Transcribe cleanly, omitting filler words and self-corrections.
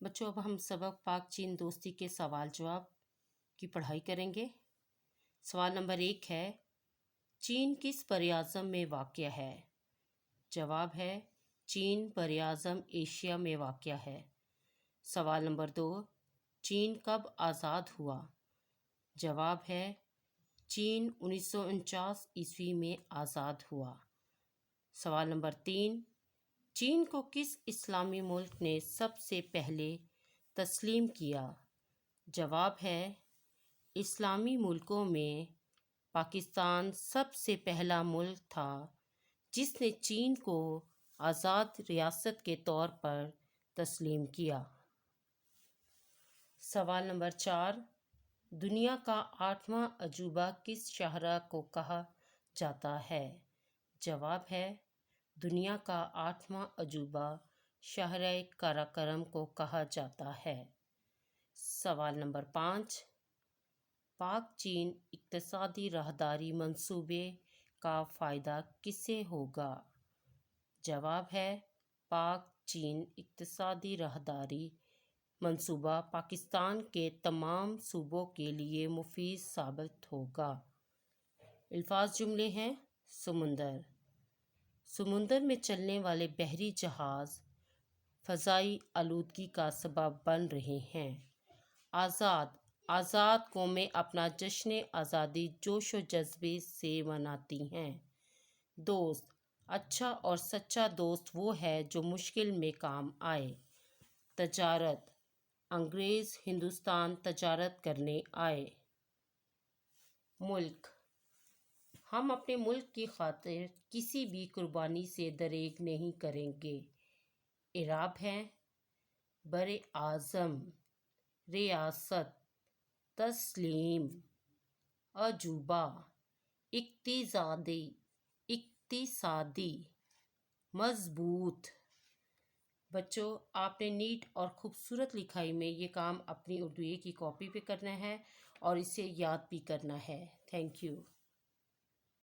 بچوں اب ہم سبق پاک چین دوستی کے سوال جواب کی پڑھائی کریں گے۔ سوال نمبر 1 ہے، چین کس براعظم میں واقع ہے؟ جواب ہے، چین براعظم ایشیا میں واقع ہے۔ سوال نمبر 2، چین کب آزاد ہوا؟ جواب ہے، چین 1949 عیسوی میں آزاد ہوا۔ سوال نمبر 3، چین کو کس اسلامی ملک نے سب سے پہلے تسلیم کیا؟ جواب ہے، اسلامی ملکوں میں پاکستان سب سے پہلا ملک تھا جس نے چین کو آزاد ریاست کے طور پر تسلیم کیا۔ سوال نمبر 4، دنیا کا 8واں عجوبہ کس شاہراہ کو کہا جاتا ہے؟ جواب ہے، دنیا کا 8واں عجوبہ شاہراہ قراقرم کو کہا جاتا ہے۔ سوال نمبر 5، پاک چین اقتصادی راہداری منصوبے کا فائدہ کسے ہوگا؟ جواب ہے، پاک چین اقتصادی راہداری منصوبہ پاکستان کے تمام صوبوں کے لیے مفید ثابت ہوگا۔ الفاظ جملے ہیں، سمندر، سمندر میں چلنے والے بحری جہاز فضائی آلودگی کا سبب بن رہے ہیں۔ آزاد، آزاد قومیں اپنا جشن آزادی جوش و جذبے سے مناتی ہیں۔ دوست، اچھا اور سچا دوست وہ ہے جو مشکل میں کام آئے۔ تجارت، انگریز ہندوستان تجارت کرنے آئے۔ ملک، ہم اپنے ملک کی خاطر کسی بھی قربانی سے دریغ نہیں کریں گے۔ اعراب ہے، براعظم، ریاست، تسلیم، عجوبہ، اقتصادی، مضبوط۔ بچوں، آپ نے نیٹ اور خوبصورت لکھائی میں یہ کام اپنی اردو کی کاپی پہ کرنا ہے اور اسے یاد بھی کرنا ہے۔ Thank you.